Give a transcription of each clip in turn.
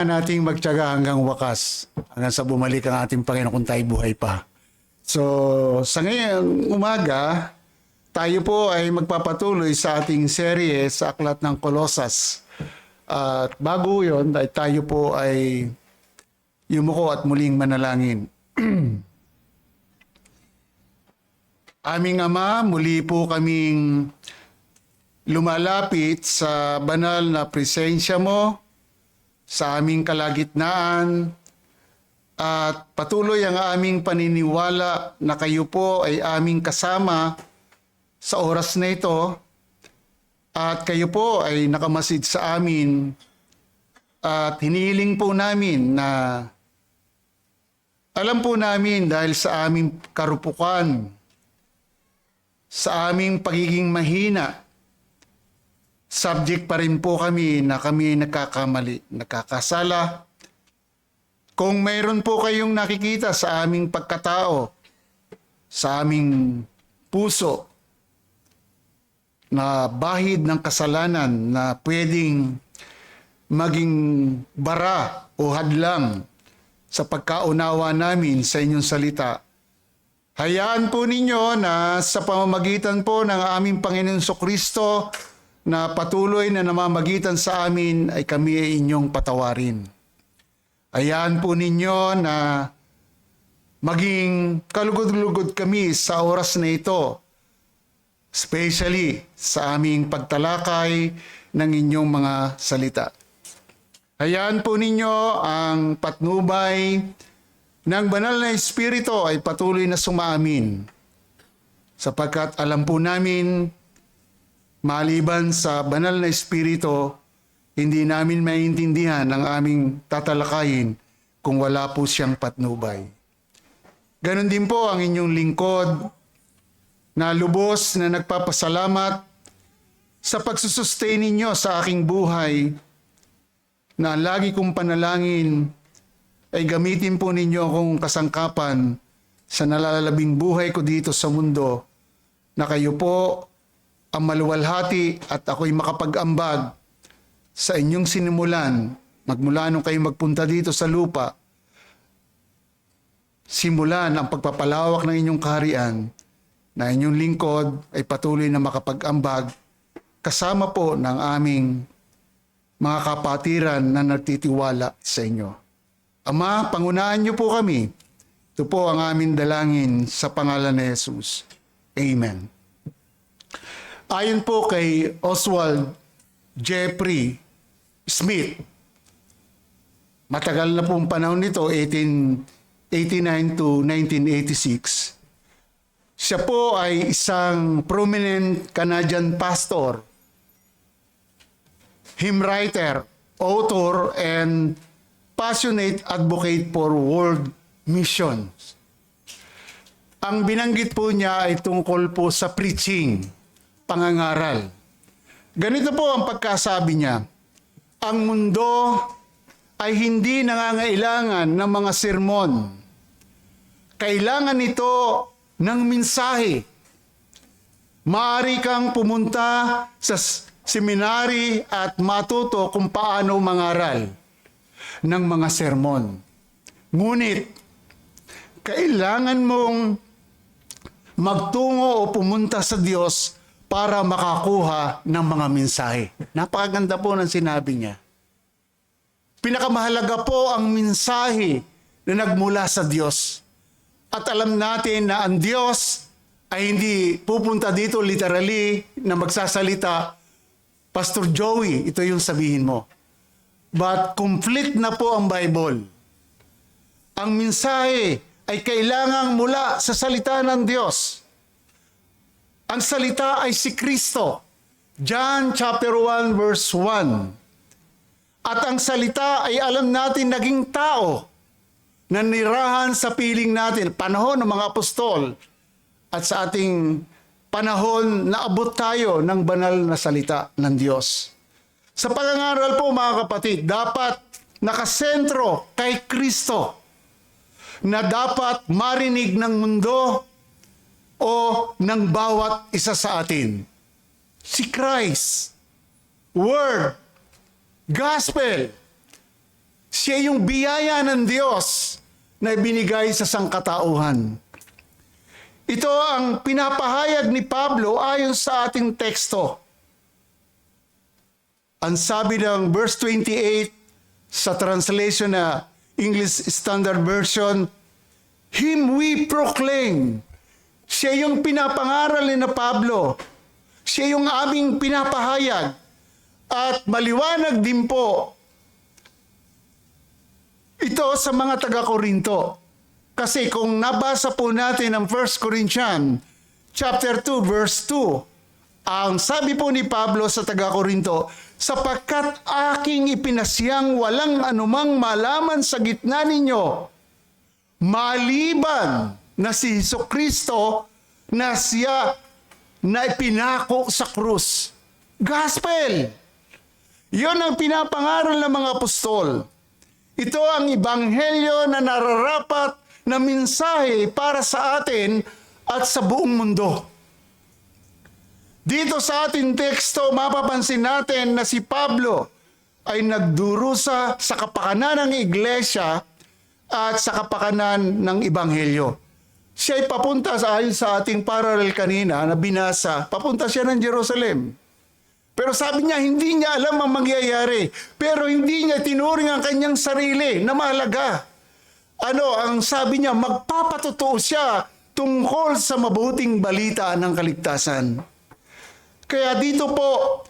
nating magtiyaga hanggang wakas, hanggang sa bumalik ang ating Panginoon kung tayo buhay pa. So, sa ngayong umaga, tayo po ay magpapatuloy sa ating serye sa Aklat ng Kolosas. At bago yon, tayo po ay yumuko at muling manalangin. Aming Ama, muli po kaming lumalapit sa banal na presensya mo, sa aming kalagitnaan, at patuloy ang aming paniniwala na kayo po ay aming kasama sa oras na ito, at kayo po ay nakamasid sa amin, at hinihiling po namin na alam po namin dahil sa aming karupukan, sa aming pagiging mahina, subject pa rin po kami na kami nagkakamali, nagkakasala. Kung mayroon po kayong nakikita sa aming pagkatao, sa aming puso, na bahid ng kasalanan na pwedeng maging bara o hadlang sa pagkaunawa namin sa inyong salita, hayaan po ninyo na sa pamamagitan po ng aming Panginoon Kristo na patuloy na namamagitan sa amin ay kami ay inyong patawarin. Hayaan po ninyo na maging kalugod-lugod kami sa oras na ito, especially sa aming pagtalakay ng inyong mga salita. Hayaan po ninyo ang patnubay ng banal na Espiritu ay patuloy na sumaamin, sapagkat alam po namin, maliban sa banal na Espiritu, hindi namin maintindihan ang aming tatalakayin kung wala po siyang patnubay. Ganon din po ang inyong lingkod na lubos na nagpapasalamat sa pagsusustain ninyo sa aking buhay, na lagi kong panalangin ay gamitin po ninyo akong kasangkapan sa nalalabing buhay ko dito sa mundo, na kayo po ang maluwalhati at ako'y makapag-ambag sa inyong sinimulan magmula nung kayo magpunta dito sa lupa. Simulan ang pagpapalawak ng inyong kaharian, na inyong lingkod ay patuloy na makapag-ambag kasama po ng aming mga kapatiran na nagtitiwala sa inyo. Ama, pangunahan niyo po kami. Ito po ang aming dalangin sa pangalan ni Jesus. Amen. Ayon po kay Oswald Jeffrey Smith, matagal na pong panahon nito, 1889 to 1986. Siya po ay isang prominent Canadian pastor, hymn writer, author, and passionate advocate for world missions. Ang binanggit po niya ay tungkol po sa preaching, pangangaral. Ganito po ang pagkasabi niya: ang mundo ay hindi nangangailangan ng mga sermon. Kailangan ito ng mensahe. Maaari kang pumunta sa seminary at matuto kung paano mangaral ng mga sermon. Ngunit, kailangan mong magtungo o pumunta sa Diyos para makakuha ng mga mensahe. Napakaganda po ng sinabi niya. Pinakamahalaga po ang mensahe na nagmula sa Diyos. At alam natin na ang Diyos ay hindi pupunta dito literally na magsasalita, Pastor Joey, ito yung sabihin mo. But complete na po ang Bible. Ang mensahe ay kailangang mula sa salita ng Diyos. Ang salita ay si Kristo. John chapter 1 verse 1. At ang salita ay alam natin naging tao, na nirahan sa piling natin, panahon ng mga apostol, at sa ating panahon na abot tayo ng banal na salita ng Diyos. Sa pangangaral po mga kapatid, dapat nakasentro kay Kristo, na dapat marinig ng mundo o ng bawat isa sa atin. Si Christ, Word, Gospel. Siya yung biyaya ng Diyos na ibinigay sa sangkatauhan. Ito ang pinapahayag ni Pablo ayon sa ating teksto. Ang sabi ng verse 28 sa translation na English Standard Version, Him we proclaim. Siya yung pinapangaral ni na Pablo. Siya yung aming pinapahayag. At maliwanag din po ito sa mga taga-Korinto. Kasi kung nabasa po natin ang 1 Corinthians chapter 2 verse 2, ang sabi po ni Pablo sa taga-Korinto, sapagkat aking ipinasyang walang anumang malaman sa gitna ninyo, maliban na si Hesukristo na siya na ipinako sa krus. Gospel! Yon ang pinapangaral ng mga apostol. Ito ang ebanghelyo na nararapat na mensahe para sa atin at sa buong mundo. Dito sa ating teksto, mapapansin natin na si Pablo ay nagdurusa sa kapakanan ng iglesia at sa kapakanan ng ebanghelyo. Siya ay papunta ayon sa ating parallel kanina na binasa, papunta siya ng Jerusalem. Pero sabi niya, hindi niya alam ang mangyayari. Pero hindi niya tinuring ang kanyang sarili na mahalaga. Ang sabi niya, magpapatotoo siya tungkol sa mabuting balita ng kaligtasan. Kaya dito po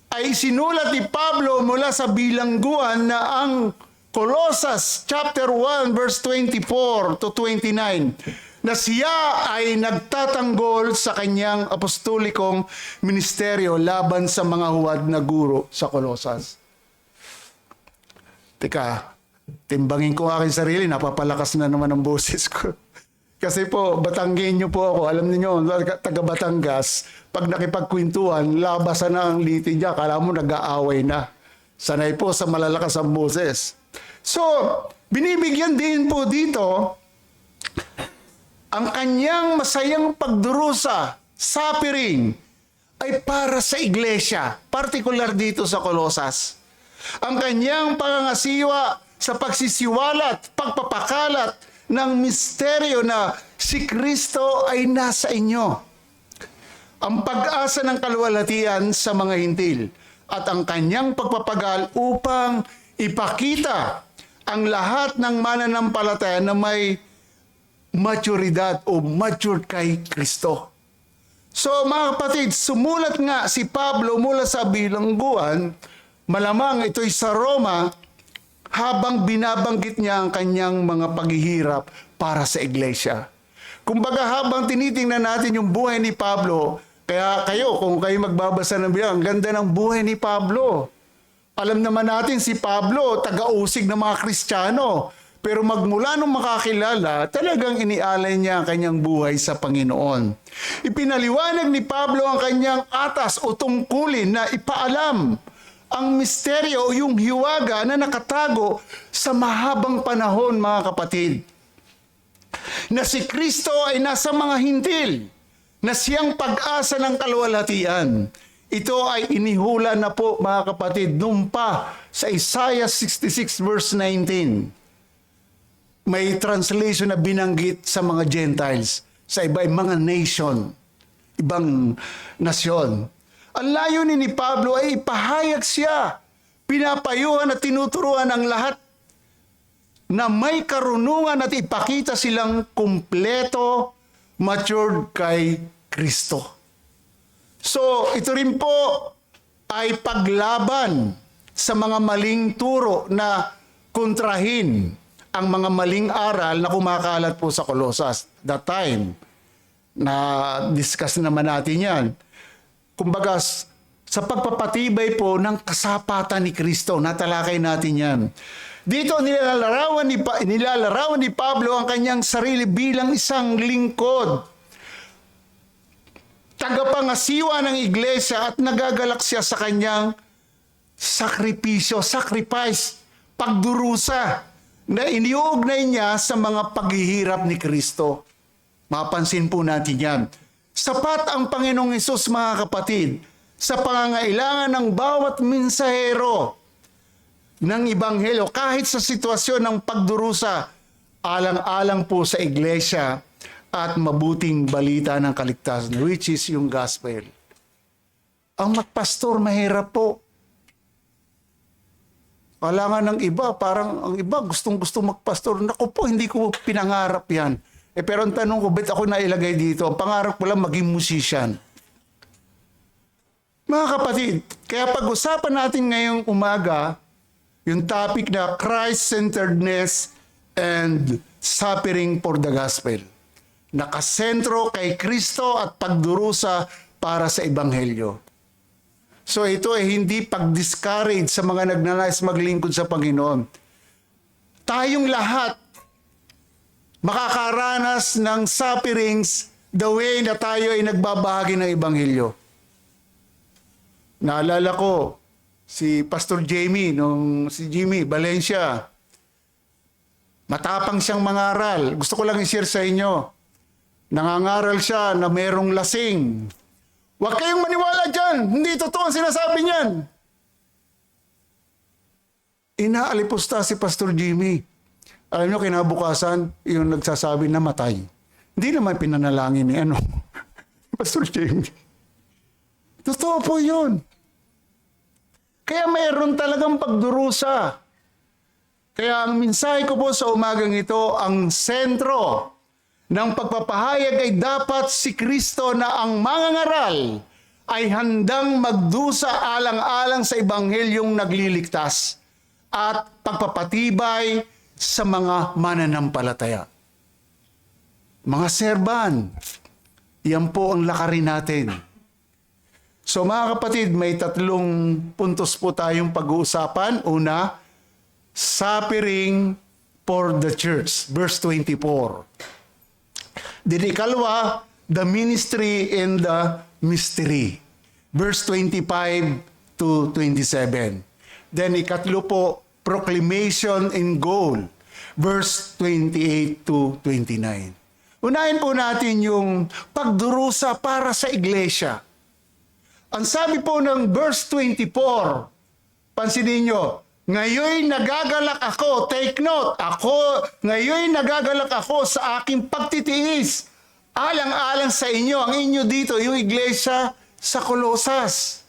ay sinulat ni Pablo mula sa bilangguan na ang Colossus chapter 1 verse 24 to 29 na siya ay nagtatanggol sa kanyang apostolikong ministeryo laban sa mga huwad na guro sa Colossus. Teka, timbangin ko aking sarili, napapalakas na naman ang boses ko. Kasi po, Batanggenyo po ako. Alam niyo, taga Batangas, pag nakipagkwentuhan, labasan na ang litin niya. Kala mo nag-aaway na. Sanay po sa malalakas ang boses. So, binibigyan din po dito ang kanyang masayang pagdurusa, suffering, ay para sa iglesia, partikular dito sa Colossus. Ang kanyang pangangasiwa sa pagsisiwalat, pagpapakalat ng misteryo na si Kristo ay nasa inyo. Ang pag-asa ng kaluwalhatian sa mga hintil at ang kanyang pagpapagal upang ipakita ang lahat ng mananampalataya na may maturidad o mature kay Kristo. So mga kapatid, sumulat nga si Pablo mula sa bilangguan, malamang ito'y sa Roma, habang binabanggit niya ang kanyang mga paghihirap para sa iglesia. Kumbaga habang tinitingnan natin yung buhay ni Pablo, kaya kayo, kung kayo magbabasa ng Biblia, ang ganda ng buhay ni Pablo. Alam naman natin si Pablo, taga-usig ng mga Kristiyano. Pero magmula nung makakilala, talagang inialay niya ang kanyang buhay sa Panginoon. Ipinaliwanag ni Pablo ang kanyang atas o tungkulin na ipaalam ang misteryo o yung hiwaga na nakatago sa mahabang panahon, mga kapatid. Na si Kristo ay nasa mga hintil, na siyang pag-asa ng kaluwalhatian. Ito ay inihula na po, mga kapatid, nung pa sa Isaiah 66 verse 19. May translation na binanggit sa mga Gentiles, sa iba mga nation, ibang nasyon. Ang layunin ni Pablo ay ipahayag siya, pinapayuhan at tinuturuan ang lahat na may karunungan at ipakita silang kumpleto, matured kay Kristo. So, ito rin po ay paglaban sa mga maling turo na kontrahin ang mga maling aral na kumakalat po sa Colossus. That time, na-discuss naman natin yan. Kumbaga, sa pagpapatibay po ng kasapatan ni Kristo, natalakay natin yan. Dito nilalarawan ni Pablo ang kanyang sarili bilang isang lingkod. Tagapangasiwa ng iglesia at nagagalak siya sa kanyang sakripisyo, sacrifice, pagdurusa na iniuugnay niya sa mga paghihirap ni Kristo. Mapansin po natin yan. Sapat ang Panginoong Hesus, mga kapatid, sa pangangailangan ng bawat mensahero ng Ebanghelyo kahit sa sitwasyon ng pagdurusa, alang-alang po sa iglesia at mabuting balita ng kaligtasan, which is yung gospel. Ang magpastor mahirap po. Kailangan ng iba, parang ang iba gustong-gusto magpastor. Naku po, hindi ko pinangarap yan. Pero ang tanong ko, ba't ako nailagay dito? Ang pangarap ko lang maging musician. Mga kapatid, kaya pag-usapan natin ngayong umaga, yung topic na Christ-centeredness and suffering for the gospel. Nakasentro kay Kristo at pagdurusa para sa Ebanghelyo. So ito ay hindi pag-discourage sa mga nagnanais maglingkod sa Panginoon. Tayong lahat makakaranas ng sufferings the way na tayo ay nagbabahagi ng Ebanghelyo. Naalala ko si Pastor Jamie, si Jimmy Valencia. Matapang siyang mangaral. Gusto ko lang i-share sa inyo. Nangangaral siya na merong lasing. Huwag kayong maniwala dyan. Hindi totoo ang sinasabi niyan. Inaalipusta si Pastor Jimmy. Alam niyo, kinabukasan, yung nagsasabi na matay. Hindi naman pinanalangin ni Pastor Jimmy. Totoo po yun. Kaya mayroon talagang pagdurusa. Kaya ang mensahe ko po sa umagang ito, ang sentro ng pagpapahayag ay dapat si Kristo na ang mangangaral ay handang magdusa alang-alang sa Ebanghelyong nagliligtas at pagpapatibay sa mga mananampalataya. Mga serban, yan po ang lakarin natin. So mga kapatid, may 3 puntos po tayong pag-uusapan. Una, suffering for the church, verse 24. Then ikalwa, the ministry and the mystery, verse 25 to 27. Then ikatlo po, proclamation in goal, verse 28 to 29. Unahin po natin yung pagdurusa para sa iglesia. Ang sabi po ng verse 24, pansinin nyo, ngayon nagagalak ako, take note, ngayon nagagalak ako sa aking pagtitiis, alang-alang sa inyo, ang inyo dito, yung iglesia sa Colosas.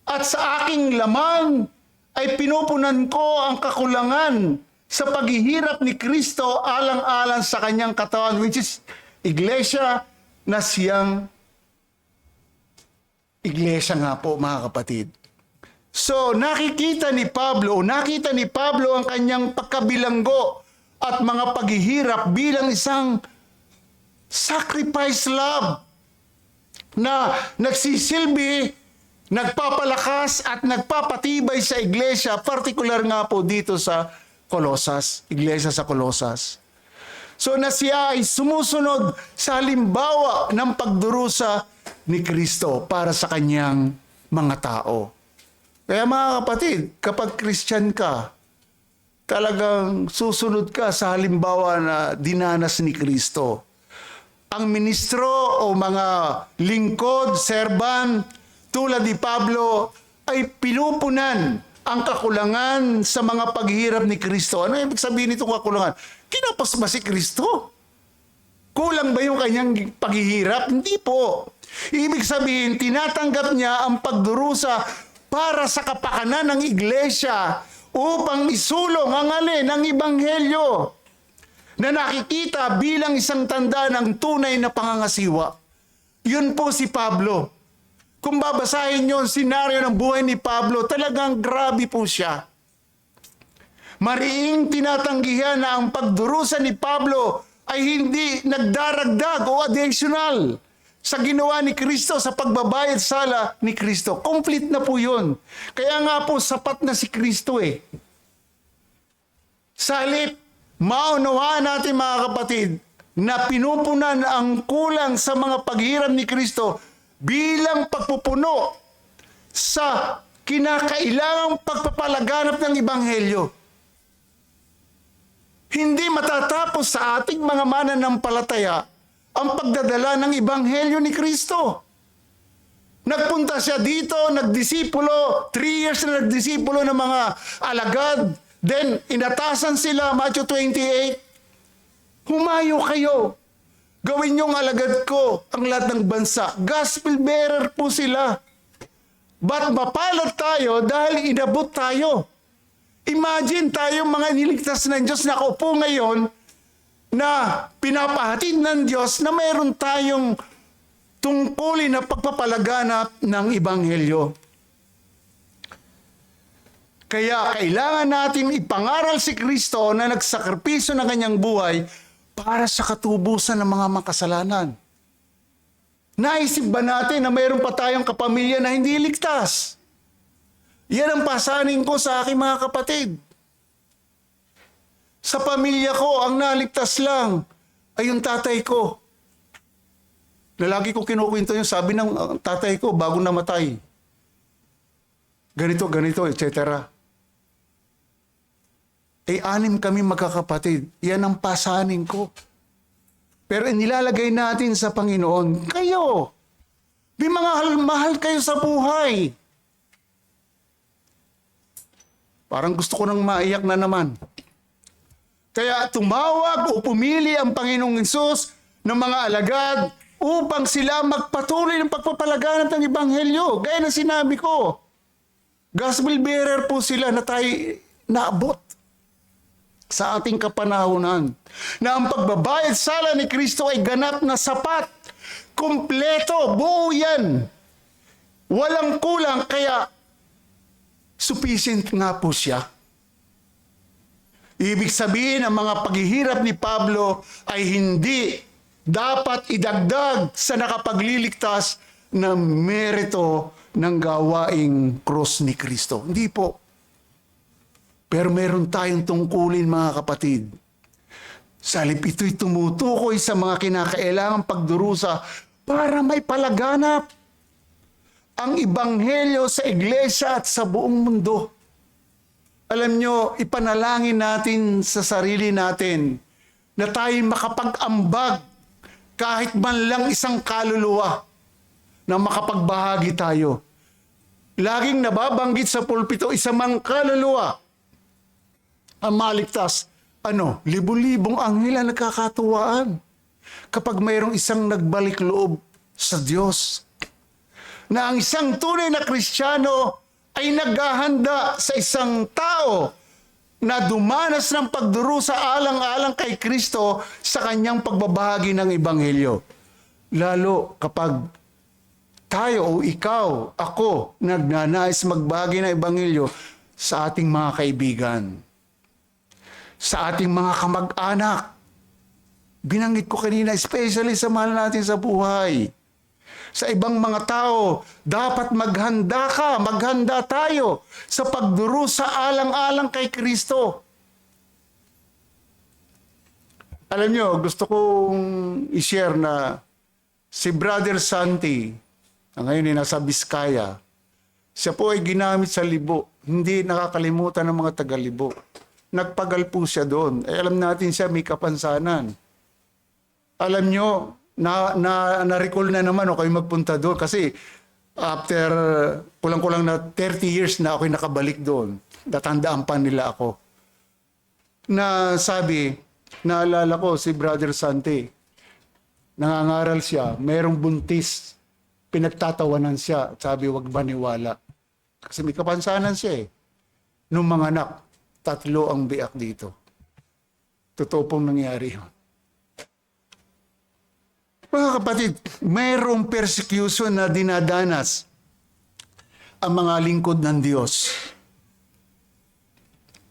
At sa aking lamang ay pinupunan ko ang kakulangan sa paghihirap ni Kristo alang-alang sa kanyang katawan, which is iglesia na siyang iglesia nga po, mga kapatid. So, nakita ni Pablo ang kanyang pagkabilanggo at mga paghihirap bilang isang sacrifice love na nagsisilbi, nagpapalakas at nagpapatibay sa iglesia, particular nga po dito sa Colosas, iglesia sa Colosas. So, na siya ay sumusunod sa halimbawa ng pagdurusa ni Kristo para sa kanyang mga tao. Kaya mga kapatid, kapag Christian ka, talagang susunod ka sa halimbawa na dinanas ni Kristo. Ang ministro o mga lingkod, serban, tulad ni Pablo, ay pinupunan ang kakulangan sa mga paghihirap ni Kristo. Ano ibig sabihin nitong kakulangan? Kinapos ba si Kristo? Kulang ba yung kanyang paghihirap? Hindi po. Ibig sabihin, tinatanggap niya ang pagdurusa para sa kapakanan ng iglesia upang isulong ang alin ng Ebanghelyo na nakikita bilang isang tanda ng tunay na pangangasiwa. Yun po si Pablo. Kung babasahin nyo ang senaryo ng buhay ni Pablo, talagang grabe po siya. Mariing tinatanggihan na ang pagdurusa ni Pablo ay hindi nagdaragdag o additional sa ginawa ni Kristo, sa pagbabayad sala ni Kristo. Complete na po yun. Kaya nga po, sapat na si Kristo eh. Sa halip, maunawaan natin mga kapatid, na pinupunan ang kulang sa mga paghirap ni Kristo bilang pagpupuno sa kinakailangang pagpapalaganap ng Ebanghelyo. Hindi matatapos sa ating mga mananampalataya ang pagdadala ng Ebanghelyo ni Kristo. Nagpunta siya dito, nagdisipulo, 3 years na nagdisipulo ng mga alagad. Then, inatasan sila, Matthew 28. Humayo kayo. Gawin niyong alagad ko ang lahat ng bansa. Gospel bearer po sila. But mapalad tayo dahil inabot tayo. Imagine tayo mga niligtas ng Diyos na kaupo ngayon na pinapahatid ng Diyos na mayroon tayong tungkulin na pagpapalaganap ng Ebanghelyo. Kaya kailangan natin ipangaral si Kristo na nagsakripisyo ng kanyang buhay para sa katubusan ng mga makasalanan. Naisip ba natin na mayroon pa tayong kapamilya na hindi ligtas? Yan ang pasanin ko sa aking mga kapatid. Sa pamilya ko, ang naligtas lang ay yung tatay ko. Lagi ko kinukwento yung sabi ng tatay ko bago namatay. Ganito, etc. 6 kami magkakapatid. Yan ang pasanin ko. Pero inilalagay natin sa Panginoon, kayo, may mga mahal kayo sa buhay. Parang gusto ko nang maiyak na naman. Kaya tumawag o pumili ang Panginoong Hesus ng mga alagad upang sila magpatuloy ng pagpapalaganap ng Ebanghelyo. Gaya ng sinabi ko, gospel bearer po sila na tayo naabot sa ating kapanahunan. Na ang pagbabayad sala ni Kristo ay ganap na sapat, kumpleto, buo yan. Walang kulang, kaya sufficient nga po siya. Ibig sabihin, ang mga paghihirap ni Pablo ay hindi dapat idagdag sa nakapagliligtas na merito ng gawaing krus ni Kristo. Hindi po. Pero meron tayong tungkulin, mga kapatid. Sa halip ito'y tumutukoy sa mga kinakailangang pagdurusa para may palaganap ang Ebanghelyo sa iglesia at sa buong mundo. Alam nyo, ipanalangin natin sa sarili natin na tayo makapag-ambag kahit man lang isang kaluluwa na makapagbahagi tayo. Laging nababanggit sa pulpito, isa mang kaluluwa ang maligtas. Libu-libong anghel ang nagkakatuwaan kapag mayroong isang nagbalik loob sa Diyos. Na ang isang tunay na Kristiyano ay naghahanda sa isang tao na dumanas ng pagdurusa alang-alang kay Kristo sa kanyang pagbabahagi ng Ebanghelyo. Lalo kapag tayo o ikaw, ako, nagnanais magbahagi ng Ebanghelyo sa ating mga kaibigan, sa ating mga kamag-anak. Binanggit ko kanina, especially sa mahal natin sa buhay. Sa ibang mga tao, dapat maghanda tayo sa pagdurusa alang-alang kay Kristo. Alam nyo, gusto kong i-share na si Brother Santi, na ngayon ay nasa Biskaya, siya po ay ginamit sa libo, hindi nakakalimutan ng mga taga-libo. Nagpagal po siya doon. Alam natin siya may kapansanan. Alam nyo, na-recall na naman ako kayo magpunta doon kasi after kulang-kulang na 30 years na ako'y nakabalik doon. Natandaan pa nila ako. Na sabi, naalala ko si Brother Santi, nangangaral siya, mayroong buntis, pinagtatawanan siya, sabi wag maniwala. Kasi may kapansanan siya eh. Nung mga anak, 3 ang biak dito. Totoo pong nangyari yun. Mga kapatid, mayroong persecution na dinadanas ang mga lingkod ng Diyos.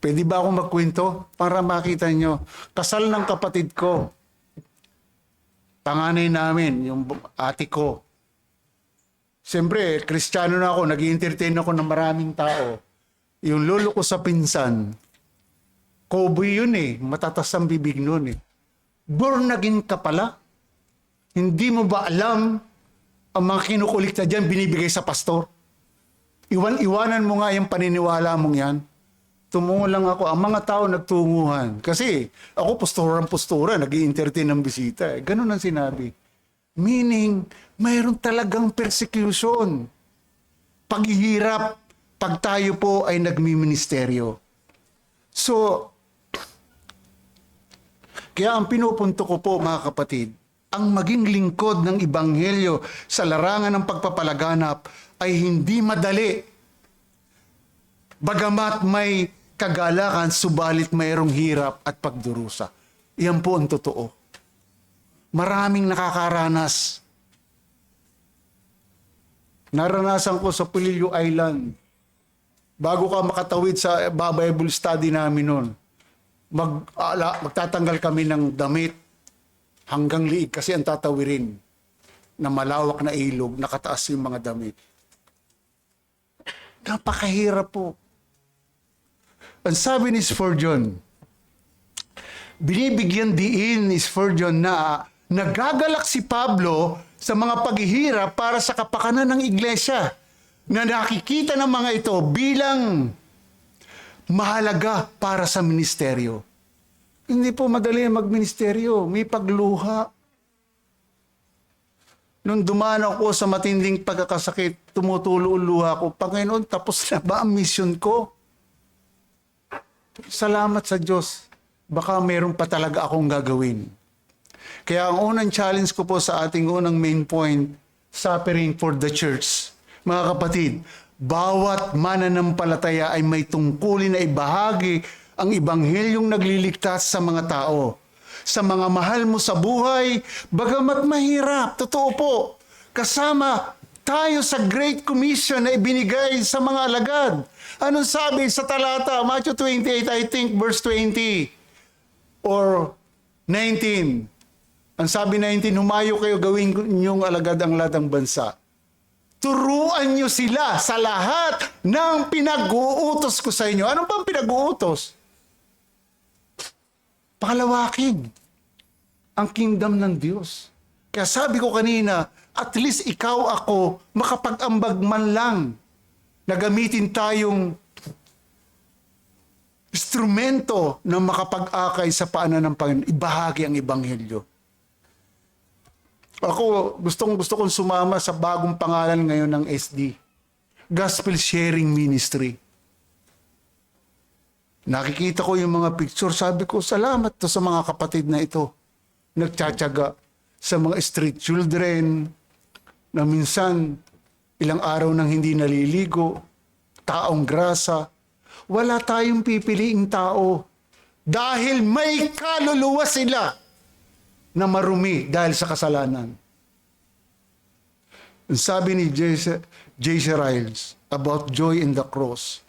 Pwede ba akong magkwento para makita nyo? Kasal ng kapatid ko, panganay namin, yung ate ko. Siyempre, Kristiyano na ako, nag-i-entertain ako ng maraming tao. Yung lolo ko sa pinsan, cowboy yun eh, matatas ang bibig nun eh. Born again ka pala? Hindi mo ba alam ang mga kinukulikta dyan binibigay sa pastor? Iwanan mo nga yung paniniwala mong yan. Tumungo lang ako. Ang mga tao nagtunguhan. Kasi ako postura, nag-i-entertain ng bisita. Ganun ang sinabi. Meaning, mayroon talagang persecution. paghihirap pag tayo po ay nagmiministeryo. So, kaya ang pinupunto ko po mga kapatid, ang maging lingkod ng Ebanghelyo sa larangan ng pagpapalaganap ay hindi madali. Bagamat may kagalakan, subalit mayroong hirap at pagdurusa. Iyan po ang totoo. Maraming nakakaranas. Naranasan ko sa Pilillo Island. Bago ka makatawid sa Bible study namin noon, magtatanggal kami ng damit hanggang liig kasi ang tatawirin na malawak na ilog, nakataas yung mga damit. Napakahirap po. Ang sabi ni Spurgeon, binibigyan diin ni Spurgeon na nagagalak si Pablo sa mga paghihirap para sa kapakanan ng iglesia, na nakikita ng mga ito bilang mahalaga para sa ministeryo. Hindi po madali magministeryo, may pagluha. Nung dumaan ako sa matinding pagkakasakit, tumutulo ang luha ko, Panginoon, tapos na ba ang mission ko? Salamat sa Diyos. Baka meron pa talaga akong gagawin. Kaya ang unang challenge ko po sa ating unang main point, suffering for the church. Mga kapatid, bawat mananampalataya ay may tungkulin na ibahagi ang Ebanghelyong nagliligtas sa mga tao. Sa mga mahal mo sa buhay, bagamat mahirap, totoo po, kasama tayo sa Great Commission na ibinigay sa mga alagad. Anong sabi sa talata? Matthew 28, I think, verse 20 or 19. Ang sabi 19, humayo kayo, gawin niyong alagad ang ladang bansa. Turuan niyo sila sa lahat ng pinag-uutos ko sa inyo. Ano bang pinag-uutos? Pakalawakin ang kingdom ng Diyos. Kaya sabi ko kanina, at least ikaw ako makapag-ambag man lang na gamitin tayong instrumento na makapag-akay sa paanan ng Panginoon. Ibahagi ang Ebanghelyo. Ako, gusto kong sumama sa bagong pangalan ngayon ng SD. Gospel Sharing Ministry. Nakikita ko yung mga picture, sabi ko, salamat to sa mga kapatid na ito. Nagtsatsaga sa mga street children, na minsan ilang araw nang hindi naliligo, taong grasa. Wala tayong pipiliing tao dahil may kaluluwa sila na marumi dahil sa kasalanan. Sabi ni J.C. Riles about joy in the cross.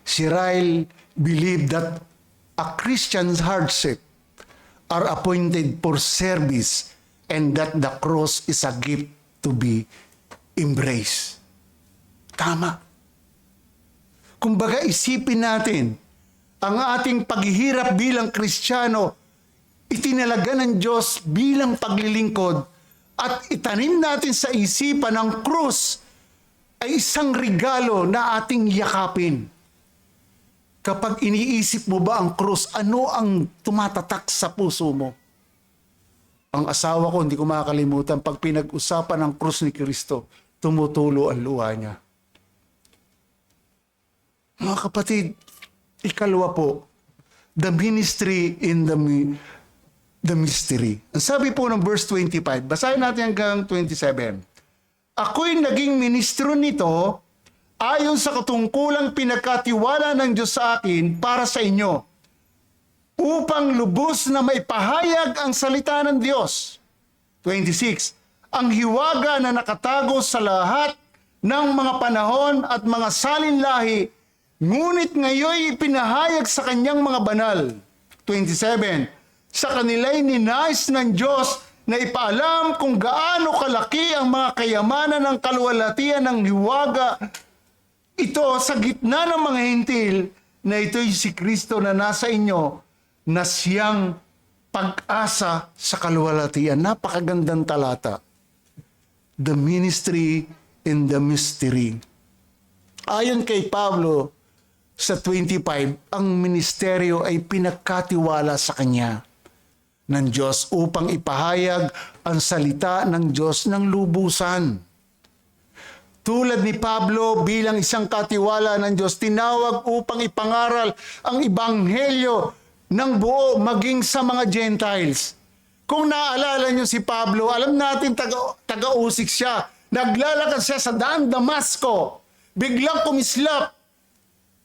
Si Riles believed that a Christian's hardship are appointed for service and that the cross is a gift to be embraced. Tama. Kumbaga isipin natin, ang ating paghihirap bilang Kristiyano, itinalaga ng Diyos bilang paglilingkod at itanim natin sa isipan ang krus ay isang regalo na ating yakapin. Kapag iniisip mo ba ang krus, ano ang tumatatak sa puso mo? Ang asawa ko, hindi ko makakalimutan, pag pinag-usapan ang krus ni Kristo, tumutulo ang luha niya. Mga kapatid, ikalawa po, the ministry in the mystery. Ang sabi po ng verse 25, basahin natin hanggang 27. Ako'y naging ministro nito ayon sa katungkulang pinagkatiwala ng Diyos sa akin para sa inyo, upang lubos na maipahayag ang salita ng Diyos. 26. Ang hiwaga na nakatago sa lahat ng mga panahon at mga salinlahi, ngunit ngayon ipinahayag sa kanyang mga banal. 27. Sa kanila'y ninais ng Diyos na ipaalam kung gaano kalaki ang mga kayamanan ng kaluwalhatian ng hiwaga ito sa gitna ng mga hintil, na ito'y si Kristo na nasa inyo, na siyang pag-asa sa kaluwalhatian. Napakagandang talata. The ministry in the mystery. Ayon kay Pablo sa 25, ang ministeryo ay pinagkatiwala sa kanya ng Diyos upang ipahayag ang salita ng Diyos ng lubusan. Tulad ni Pablo bilang isang katiwala ng Diyos, tinawag upang ipangaral ang ebanghelyo ng buo maging sa mga Gentiles. Kung naalala nyo si Pablo, alam natin taga-usik siya. Naglalakad siya sa daan Damasco. Biglang kumislap.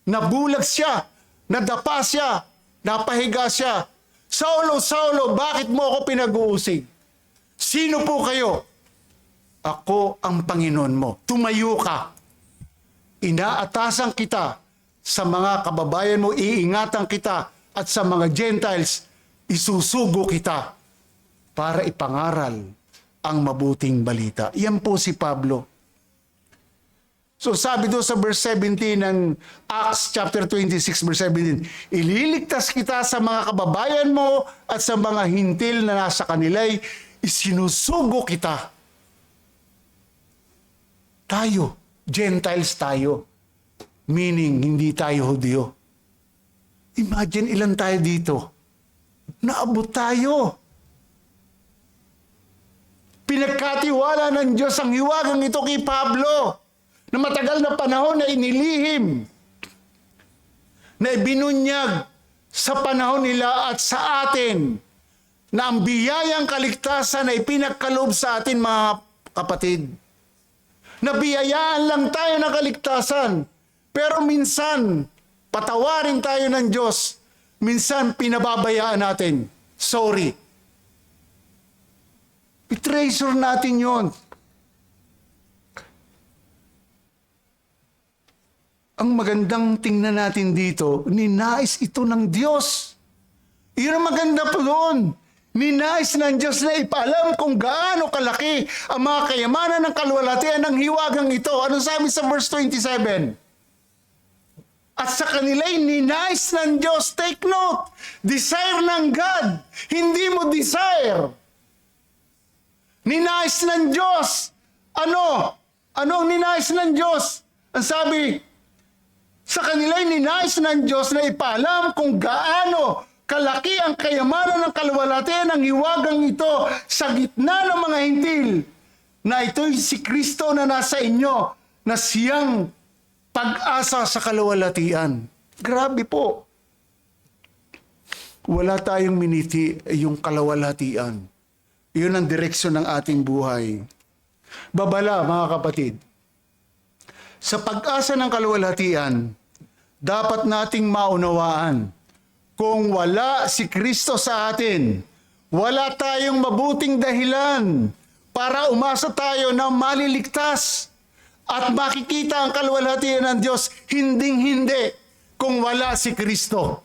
Nabulag siya. Nadapa siya. Napahiga siya. Saulo, Saulo, bakit mo ako pinag-uusig? Sino po kayo? Ako ang Panginoon mo. Tumayo ka. Inaatasan kita sa mga kababayan mo, iingatan kita, at sa mga Gentiles, isusugo kita para ipangaral ang mabuting balita. Yan po si Pablo. So sabi doon sa verse 17 ng Acts chapter 26 verse 17, ililigtas kita sa mga kababayan mo at sa mga hintil na nasa kanila'y isinusugo kita. Tayo, Gentiles tayo. Meaning, hindi tayo Hudyo. Imagine ilan tayo dito. Naabot tayo. Pinagkatiwala ng Diyos ang hiwagang ito kay Pablo na matagal na panahon na inilihim, na ibinunyag sa panahon nila at sa atin, na ang biyayang kaligtasan ay pinagkaloob sa atin, mga kapatid. Nabiyayaan lang tayo ng kaligtasan, pero minsan patawarin tayo ng Diyos, minsan pinababayaan natin. Sorry. I-treasure natin yon. Ang magandang tingnan natin dito, ninais ito ng Diyos. Iyon ang maganda po doon. Ninais ng Diyos na ipaalam kung gaano kalaki ang mga kayamanan ng kaluwalhatian ng hiwagang ito. Ano sabi sa verse 27? At sa kanila'y ninais ng Diyos. Take note, desire ng God. Hindi mo desire. Ninais ng Diyos. Ano? Ano ang ninais ng Diyos? Ang sabi, sa kanila'y ninais ng Diyos na ipaalam kung gaano kalaki ang kayamanan ng kaluwalhatian ng hiwagang ito sa gitna ng mga hintil, na ito'y si Kristo na nasa inyo, na siyang pag-asa sa kaluwalhatian. Grabe po. Wala tayong miniti yung kaluwalhatian. Iyon ang direksyon ng ating buhay. Babala, mga kapatid. Sa pag-asa ng kaluwalhatian, dapat nating maunawaan, kung wala si Kristo sa atin, wala tayong mabuting dahilan para umasa tayo na maliligtas at makikita ang kaluwalhatian ng Diyos, hinding-hindi kung wala si Kristo.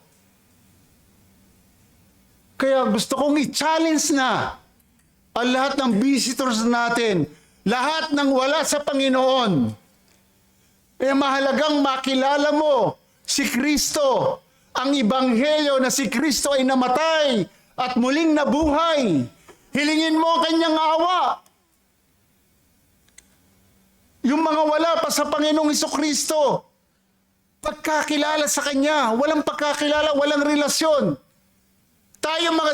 Kaya gusto kong i-challenge na ang lahat ng visitors natin, lahat ng wala sa Panginoon. Mahalagang makilala mo si Kristo, ang ebanghelyo na si Kristo ay namatay at muling nabuhay. Hilingin mo ang kanyang awa. Yung mga wala pa sa Panginoong Hesukristo, pagkakilala sa Kanya, walang pagkakilala, walang relasyon. Tayo mga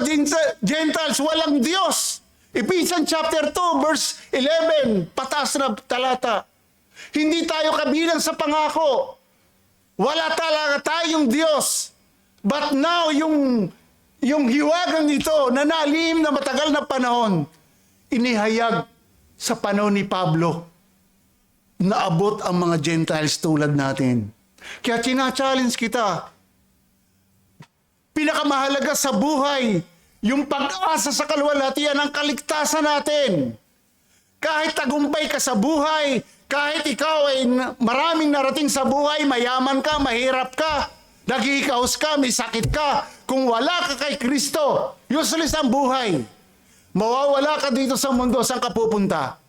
Gentiles, walang Diyos. Ephesians chapter 2, verse 11, pataas na talata. Hindi tayo kabilang sa pangako. Wala talaga tayong Diyos. But now, yung hiwagang ito na nalihim na matagal na panahon, inihayag sa panahon ni Pablo. Naabot ang mga Gentiles tulad natin. Kaya challenge kita. Pinakamahalaga sa buhay, yung pag-asa sa kaluwalhatian ng kaligtasan natin. Kahit tagumpay ka sa buhay, kahit ikaw ay maraming narating sa buhay, mayaman ka, mahirap ka, naghihikaos ka, may sakit ka, kung wala ka kay Kristo, useless ang buhay. Mawawala ka dito sa mundo, saan ka pupunta?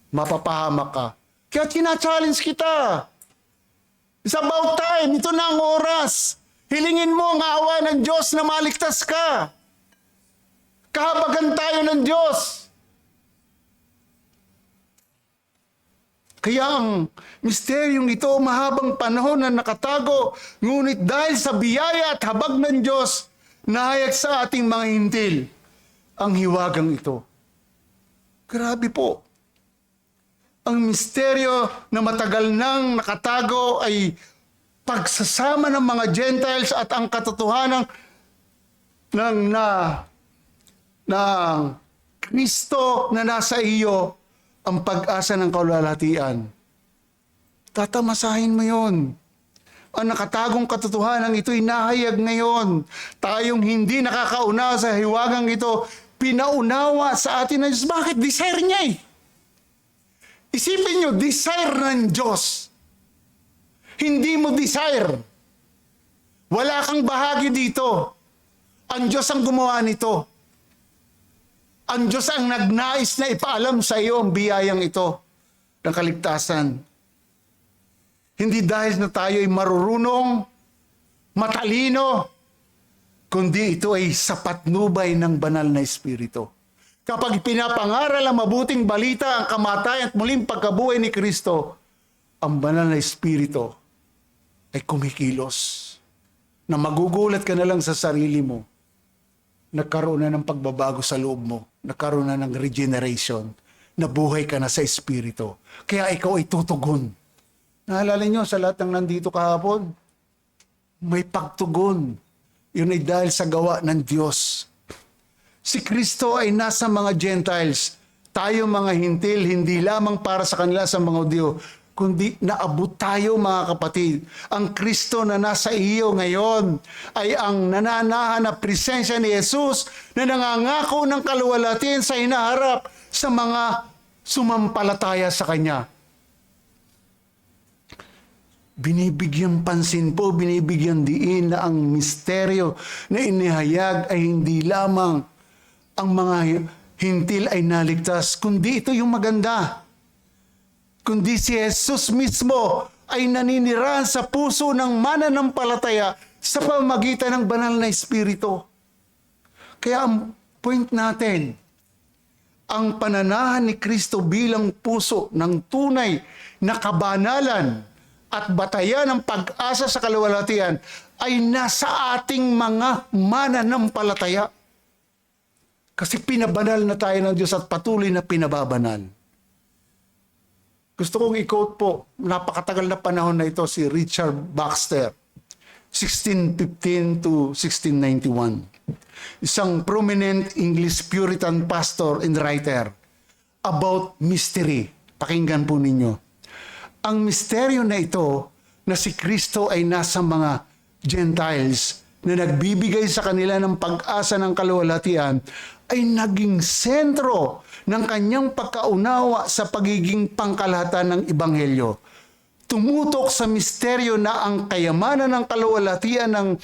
Mapapahamak ka. Kaya challenge kita. It's about time. Ito na ang oras. Hilingin mo ang awa ng Diyos na maligtas ka. Kahabagan tayo ng Diyos. Kaya ang misteryong ito, mahabang panahon na nakatago, ngunit dahil sa biyaya at habag ng Diyos, nahayag sa ating mga hintil ang hiwagang ito. Grabe po. Ang misteryo na matagal nang nakatago ay pagsasama ng mga Gentiles at ang katotohanan ng Kristo na nasa iyo, ang pag-asa ng kaluwalhatian. Tatamasahin mo yon. Ang nakatagong katotohanan ito'y nahayag ngayon. Tayong hindi nakakaunawa sa hiwagang ito, pinaunawa sa atin ng Diyos. Bakit? Desire niya eh. Isipin nyo, desire ng Diyos. Hindi mo desire. Wala kang bahagi dito. Ang Diyos ang gumawa nito. Ang Diyos ang nagnais na ipaalam sa iyo ang biyayang ito ng kaligtasan. Hindi dahil na tayo ay marurunong, matalino, kundi ito ay sapatnubay ng banal na Espiritu. Kapag pinapangaral ang mabuting balita, ang kamatayan at muling pagkabuhay ni Kristo, ang banal na Espiritu ay kumikilos na magugulat ka na lang sa sarili mo. Nagkaroon na ng pagbabago sa loob mo. Nagkaroon na ng regeneration. Nabuhay ka na sa Espiritu. Kaya ikaw ay tutugon. Naalala nyo sa lahat ng nandito kahapon? May pagtugon. Yun ay dahil sa gawa ng Diyos. Si Kristo ay nasa mga Gentiles. Tayo mga hintil, hindi lamang para sa kanila sa mga Hudyo, kundi naabot tayo mga kapatid. Ang Kristo na nasa iyo ngayon ay ang nananahan na presensya ni Jesus na nangangako ng kaluwalhatian sa hinaharap sa mga sumampalataya sa Kanya. Binibigyan pansin po, binibigyan diin na ang misteryo na inihayag ay hindi lamang ang mga hintil ay naligtas, kundi ito yung maganda. Kundi si Jesus mismo ay naninirahan sa puso ng mananampalataya sa pamamagitan ng banal na Espiritu. Kaya ang point natin, ang pananahan ni Kristo bilang puso ng tunay na kabanalan at batayan ng pag-asa sa kaluwalhatian ay nasa ating mga mananampalataya. Kasi pinabanal na tayo ng Diyos at patuloy na pinababanal. Gusto kong i-quote po, napakatagal na panahon na ito, si Richard Baxter, 1615 to 1691. Isang prominent English Puritan pastor and writer about mystery. Pakinggan po ninyo. Ang misteryo na ito na si Kristo ay nasa mga Gentiles na nagbibigay sa kanila ng pag-asa ng kaluwalhatian ay naging sentro ng kanyang pagkaunawa sa pagiging pangkalahatan ng Ebanghelyo. Tumutok sa misteryo na ang kayamanan ng kaluwalhatian ng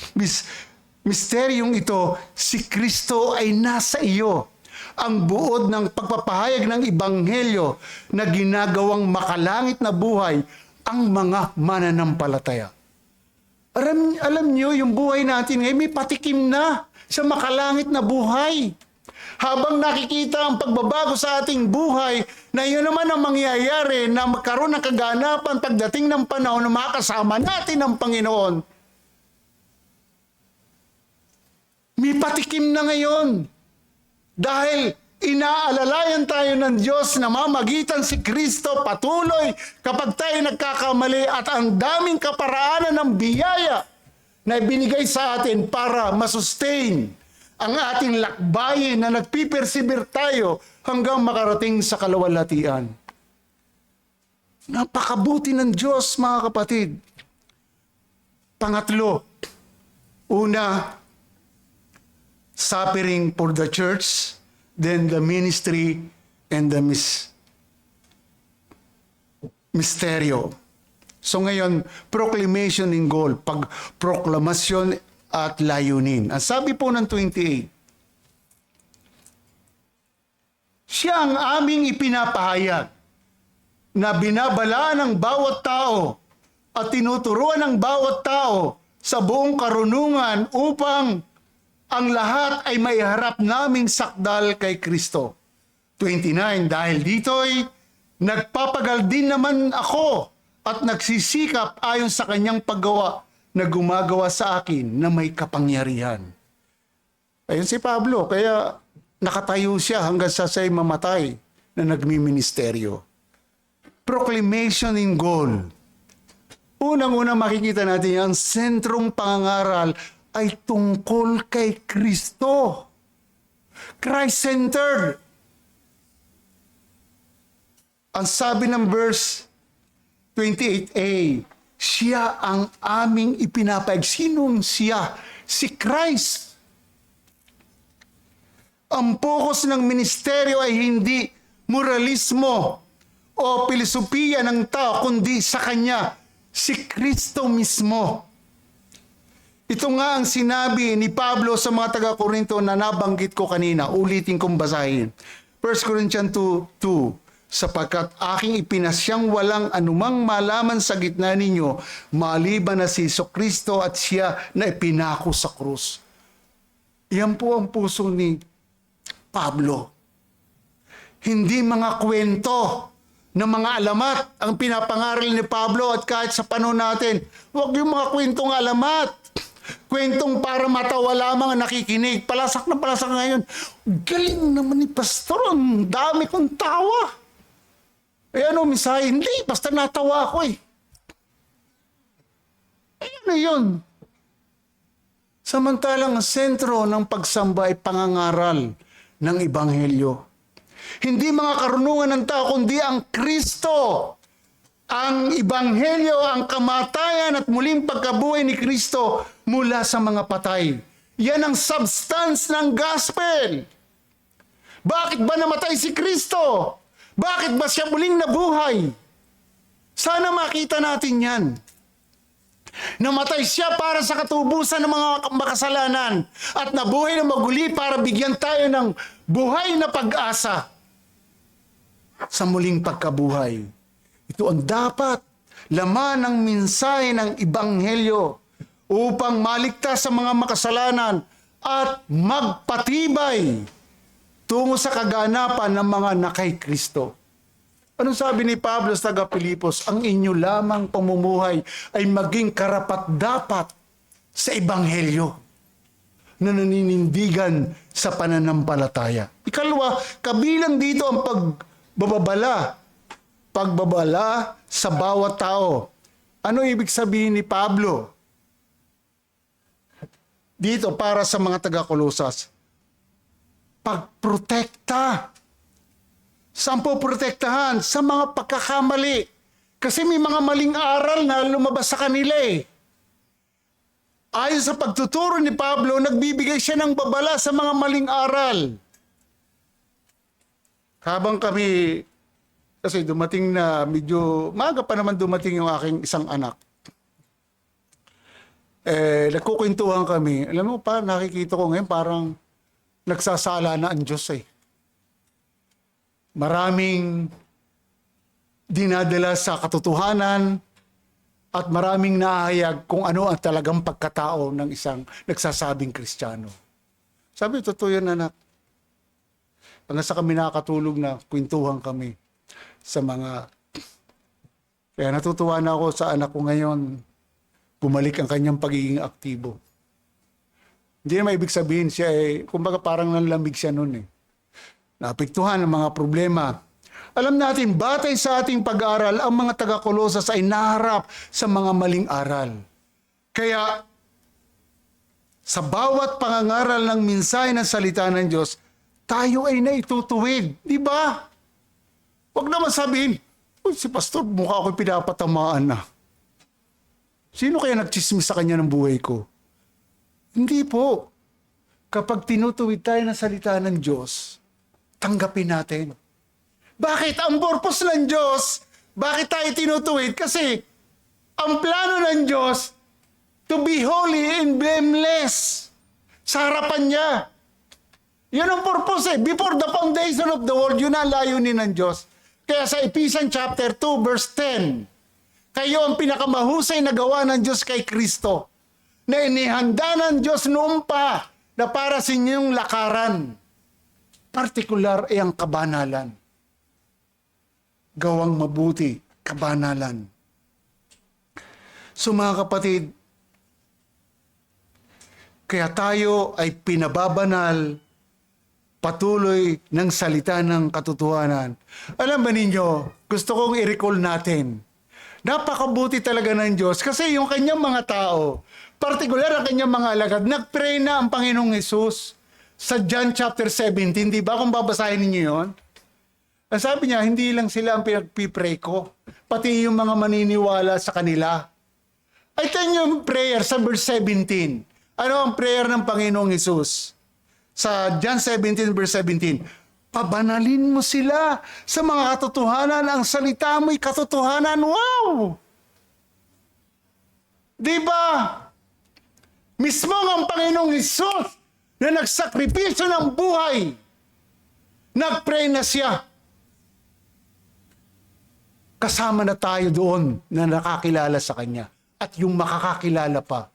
misteryong ito, si Kristo ay nasa iyo. Ang buod ng pagpapahayag ng Ebanghelyo na ginagawang makalangit na buhay ang mga mananampalataya. Alam niyo, yung buhay natin ngayon may patikim na sa makalangit na buhay. Habang nakikita ang pagbabago sa ating buhay, na yun naman ang mangyayari na magkaroon ng kaganapan pagdating ng panahon na makasama natin ang Panginoon. May patikim na ngayon. Dahil inaalalayan tayo ng Diyos na mamagitan si Kristo patuloy kapag tayo nagkakamali at ang daming kaparaanan ng biyaya na ibinigay sa atin para masustain ang ating lakbayin na nagpipersevere tayo hanggang makarating sa kaluwalhatian. Napakabuti ng Diyos, mga kapatid. Pangatlo, una, suffering for the church, then the ministry and the misteryo. So ngayon, proclamation in goal, pagproklamasyon at layunin. Ang sabi po ng 28, siya ang aming ipinapahayag na binabalaan ng bawat tao at tinuturuan ng bawat tao sa buong karunungan upang ang lahat ay maiharap naming sakdal kay Kristo. 29, dahil dito'y nagpapagal din naman ako at nagsisikap ayon sa kanyang paggawa na gumagawa sa akin na may kapangyarihan. Ayun si Pablo, kaya nakatayo siya hanggang sa siya'y mamatay na nagmiministeryo. proclamation in goal. Unang-unang makikita natin ang sentrong pangangaral ay tungkol kay Kristo. Christ-centered. Ang sabi ng verse 28a, siya ang aming ipinapahayag. Sinong siya? Si Christ. Ang focus ng ministeryo ay hindi moralismo o pilosopiya ng tao, kundi sa Kanya, si Kristo mismo. Ito nga ang sinabi ni Pablo sa mga taga-Korinto na nabanggit ko kanina. Ulitin kong basahin. 1 Corinthians 2:2, sapagkat aking ipinasyang walang anumang malaman sa gitna ninyo, maliban na si Kristo at siya na ipinako sa krus. Yan po ang puso ni Pablo. Hindi mga kwento ng mga alamat ang pinapangaral ni Pablo, at kahit sa panahon natin, huwag yung mga kwentong alamat. Kwentong para matawa lamang ang nakikinig. Palasak na palasak ngayon. Galing naman ni Pastor, ang dami kong tawa. Eh ano, misay? Hindi, basta natawa ako eh. Ayun na yun. Samantalang ang sentro ng pagsamba ay pangangaral ng Ebanghelyo. Hindi mga karunungan ng tao, kundi ang Kristo. Ang Ebanghelyo, ang kamatayan at muling pagkabuhay ni Kristo mula sa mga patay. Yan ang substance ng gospel. Bakit ba namatay si Kristo? Bakit ba siya muling nabuhay? Sana makita natin yan. Namatay siya para sa katubusan ng mga makasalanan at nabuhay na maguli para bigyan tayo ng buhay na pag-asa sa muling pagkabuhay. Ito ang dapat laman ng mensahe ng Ebanghelyo upang maligtas sa mga makasalanan at magpatibay tungo sa kaganapan ng mga nakay Kristo. Anong sabi ni Pablo sa taga-Pilipos? Ang inyo lamang pamumuhay ay maging karapat-dapat sa Ebanghelyo na naninindigan sa pananampalataya. Ikalawa, kabilang dito ang pagbabala sa bawat tao. Ano ibig sabihin ni Pablo? Dito para sa mga taga-Kolosas, pagprotekta. Saan po protektahan? Sa mga pagkakamali. Kasi may mga maling aral na lumabas sa kanila eh. Ayon sa pagtuturo ni Pablo, nagbibigay siya ng babala sa mga maling aral. Habang kami, kasi dumating na medyo, maaga pa naman dumating yung aking isang anak. Nagkukwentuhan kami. Alam mo pa, nakikita ko ngayon parang nagsasala na ang Diyos eh. Maraming dinadala sa katotohanan at maraming naahayag kung ano ang talagang pagkatao ng isang nagsasabing Kristiyano. Sabi, totoo yan anak. Hanggang sa kami nakakatulog na kwentuhan kami sa mga... Kaya natutuwa na ako sa anak ko ngayon, bumalik ang kanyang pagiging aktibo. Hindi na maibig sabihin siya kumbaga parang nanlamig siya noon eh. Naapektuhan ng mga problema. Alam natin, batay sa ating pag-aaral, ang mga taga-Kolosas ay naharap sa mga maling aral. Kaya, sa bawat pangangaral ng mensahe ng salita ng Diyos, tayo ay naitutuwid. Di ba? Huwag naman sabihin, si Pastor, mukha ako'y pinapatamaan na. Sino kaya nagchismis sa kanya ng buhay ko? Hindi po. Kapag tinutuwid tayo ng salita ng Diyos, tanggapin natin. Bakit? Ang purpose ng Diyos, bakit tayo tinutuwid? Kasi ang plano ng Diyos, to be holy and blameless sa harapan niya. Yun ang purpose eh. Before the foundation of the world, yun ang layunin ng Diyos. Kaya sa Ephesians chapter 2, verse 10, kayo ang pinakamahusay na gawa ng Diyos kay Kristo, na inihanda ng Diyos noon pa na para sa inyong lakaran. Partikular ay ang kabanalan. Gawang mabuti, kabanalan. So mga kapatid, kaya tayo ay pinababanal patuloy ng salita ng katotohanan. Alam ba ninyo, gusto kong i-recall natin, napakabuti talaga ng Diyos kasi yung kanyang mga tao, partikular ang kanyang mga alagad, nag-pray na ang Panginoong Hesus sa John chapter 17, di ba? Kung babasahin ninyo yun, ang sabi niya, hindi lang sila ang pinagpipray ko, pati yung mga maniniwala sa kanila. Ay, tingnan yung prayer sa verse 17. Ano ang prayer ng Panginoong Hesus? Sa John 17 verse 17, pabanalin mo sila sa mga katotohanan, ang salita mo'y katotohanan. Wow! Di ba? Mismo ang Panginoong Hesus na nagsakripisyo ng buhay, nagpray na siya. Kasama na tayo doon na nakakilala sa Kanya. At yung makakakilala pa,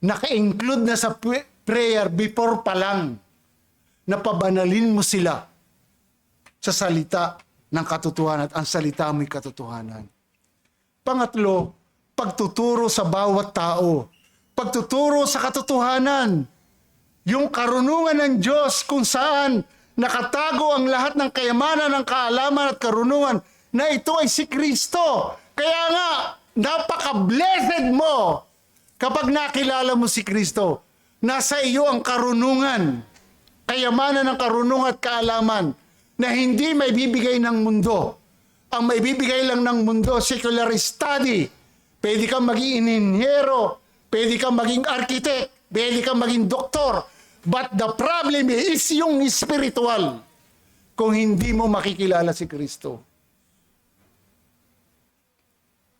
naka-include na sa prayer before pa lang, na pabanalin mo sila sa salita ng katotohanan at ang salita mo'y katotohanan. Pangatlo, pagtuturo sa bawat tao. Pagtuturo sa katotohanan. Yung karunungan ng Diyos kung saan nakatago ang lahat ng kayamanan, ng kaalaman at karunungan na ito ay si Kristo. Kaya nga, napaka-blessed mo kapag nakilala mo si Kristo. Nasa iyo ang karunungan, kayamanan ng karunungan at kaalaman na hindi may bibigay ng mundo. Ang may bibigay lang ng mundo, secular study. Pwede kang maging inhinyero, pwede kang maging architect, pwede kang maging doktor. But the problem is yung spiritual. Kung hindi mo makikilala si Kristo,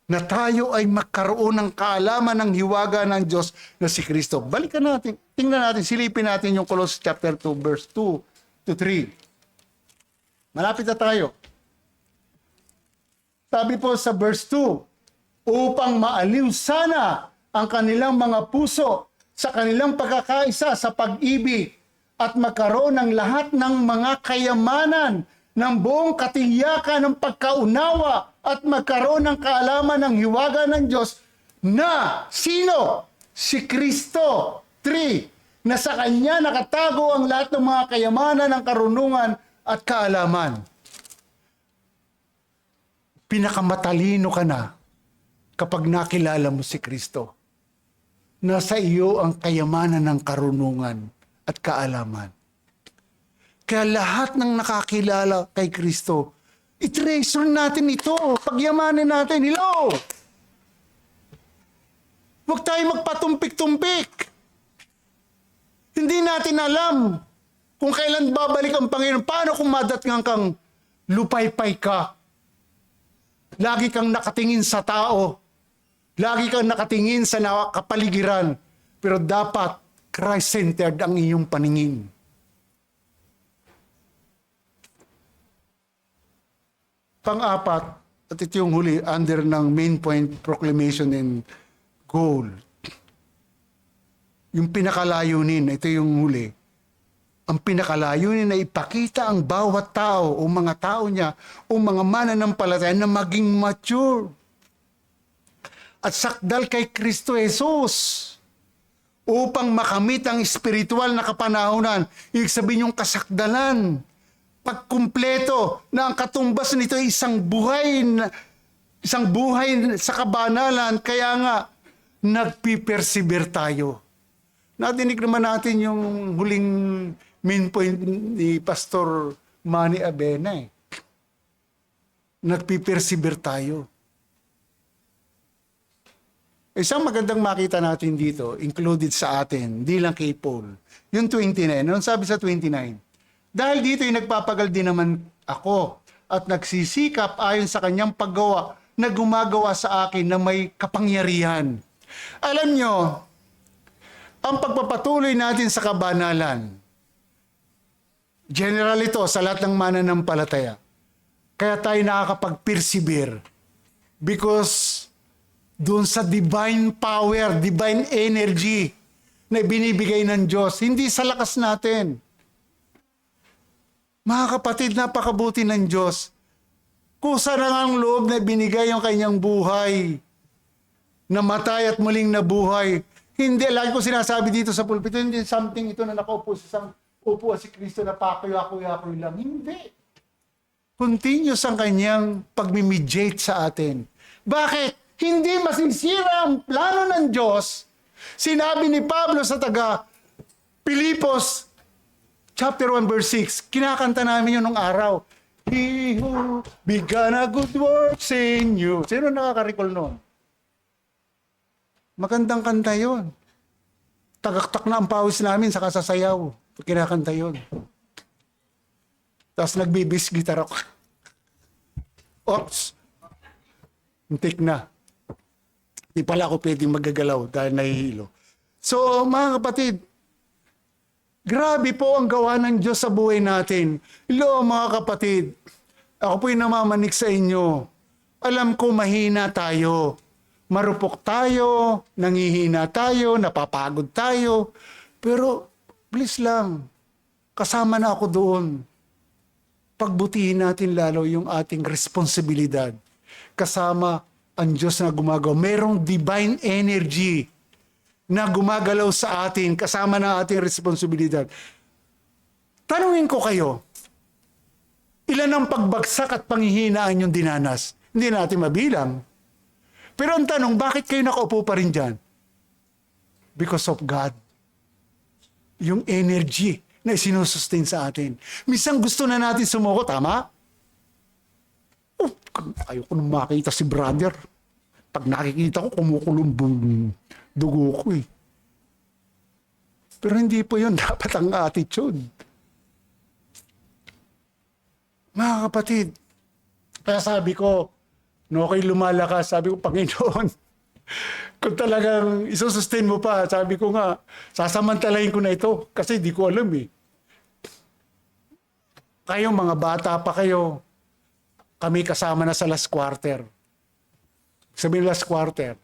na tayo ay magkaroon ng kaalaman ng hiwaga ng Diyos na si Kristo. Balikan natin, tingnan natin, silipin natin yung Colossus chapter 2, verse 2 to 3. Malapit na tayo. Sabi po sa verse 2, upang maaliw sana ang kanilang mga puso sa kanilang pagkakaisa sa pag-ibig at magkaroon ng lahat ng mga kayamanan ng buong katiyakan ng pagkaunawa at magkaroon ng kaalaman ng hiwaga ng Diyos na sino? Si Kristo. 3. Na sa Kanya nakatago ang lahat ng mga kayamanan ng karunungan at kaalaman. Pinakamatalino ka na kapag nakilala mo si Kristo. Nasa iyo ang kayamanan ng karunungan at kaalaman. Kaya lahat ng nakakilala kay Kristo, i-treasure natin ito, pagyamanin natin. Hello! Huwag tayo magpatumpik-tumpik. Hindi natin alam kung kailan babalik ang Panginoon. Paano kung madatngang kang lupaypay ka? Lagi kang nakatingin sa tao. Lagi kang nakatingin sa kapaligiran. Pero dapat Christ-centered ang iyong paningin. Pang-apat, at ito yung huli, under ng main point, proclamation and goal. Yung pinakalayunin, ito yung huli. Ang pinakalayunin na ipakita ang bawat tao o mga tao niya o mga mananampalataya na maging mature. At sakdal kay Kristo Jesus upang makamit ang spiritual na kapanahunan. Ibig sabihin yung kasakdalan. Pagkumpleto na ang katumbas nito ay isang buhay sa kabanalan. Kaya nga, nagpipersevere tayo. Nadinig naman natin yung huling main point ni Pastor Manny Abena. Nagpipersevere tayo. Isang magandang makita natin dito, included sa atin, di lang kay Paul. Yung 29, anong sabi sa 29? Dahil dito ay nagpapagal din naman ako at nagsisikap ayon sa kanyang paggawa na gumagawa sa akin na may kapangyarihan. Alam nyo, ang pagpapatuloy natin sa kabanalan, general ito sa lahat ng mananampalataya. Kaya tayo nakakapag-persevere because doon sa divine power, divine energy na binibigay ng Diyos, hindi sa lakas natin. Mga kapatid, napakabuti ng Diyos. Kusa na ang loob na binigay yung kanyang buhay. Namatay at muling nabuhay. Hindi, lagi ko sinasabi dito sa pulpito, hindi something ito na nakaupo sa isang upo si Kristo na pakuya-kuya lang. Hindi. Continuous ang kanyang pagmimediate sa atin. Bakit? Hindi masisira ang plano ng Diyos. Sinabi ni Pablo sa taga Pilipos, chapter 1, verse 6, kinakanta namin yun nung araw. He who began a good works in you. Sino nakaka-recall nun? Magandang kanta yun. Tagaktak na ang pawis namin sa kasasayaw. Kinakanta yun. Tapos nagbibis gitar ako. Oops! Muntik na. Di pala ako pwedeng magagalaw dahil nahihilo. So, mga kapatid, grabe po ang gawa ng Diyos sa buhay natin. Hello, mga kapatid. Ako po'y namamanik sa inyo. Alam ko mahina tayo. Marupok tayo, nangihina tayo, napapagod tayo. Pero, please lang, kasama na ako doon. Pagbutihin natin lalo yung ating responsibilidad. Kasama ang Diyos na gumagawa. Merong divine energy na gumagalaw sa atin kasama ng ating responsibilidad. Tanungin ko kayo, ilan ang pagbagsak at panghihinaan yung dinanas? Hindi natin mabilang. Pero ang tanong, bakit kayo nakaupo pa rin dyan? Because of God. Yung energy na isinusustain sa atin. Minsan gusto na natin sumuko, tama? Oh, ayoko nung makita si brother. Pag nakikita ko, kumukulong dugo ko eh. Pero hindi po yun dapat ang attitude. Mga kapatid, kaya sabi ko, no, kayo lumalakas, sabi ko, Panginoon, kung talagang isusustain mo pa, sabi ko nga, sasamantalahin ko na ito kasi di ko alam eh. Kayong mga bata pa kayo, kami kasama na sa last quarter. Sabihin last quarter,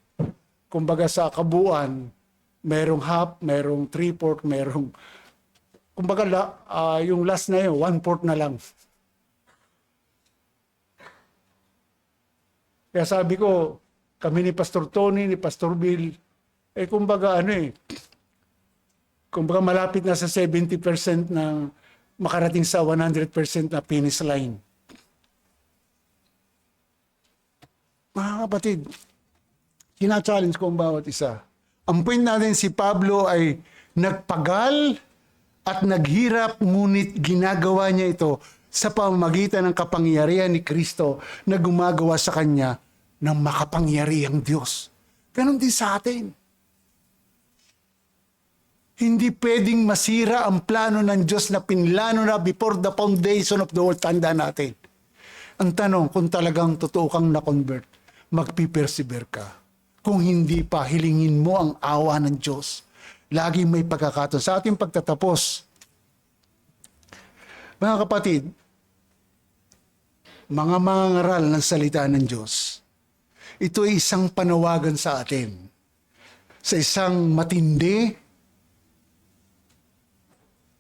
kumbaga sa kabuuan, merong half, merong 3/4, merong, kumbaga yung last na yun, 1/4 na lang. Kaya sabi ko, kami ni Pastor Tony, ni Pastor Bill, kumbaga kumbaga malapit na sa 70% ng makarating sa 100% na finish line. Mga kapatid, kina-challenge ko ang bawat isa. Ang point natin si Pablo ay nagpagal at naghirap, ngunit ginagawa niya ito sa pamamagitan ng kapangyarihan ni Kristo na gumagawa sa kanya ng makapangyarihang Diyos. Ganon din sa atin. Hindi pwedeng masira ang plano ng Diyos na pinlano na before the foundation of the world. Tanda natin. Ang tanong, kung talagang totoo kang na-convert, magpipersevere ka. Kung hindi pa, hilingin mo ang awa ng Diyos. Laging may pagkakataon. Sa ating pagtatapos, mga kapatid, mga mangangaral ng salita ng Diyos, ito ay isang panawagan sa atin. Sa isang matindi,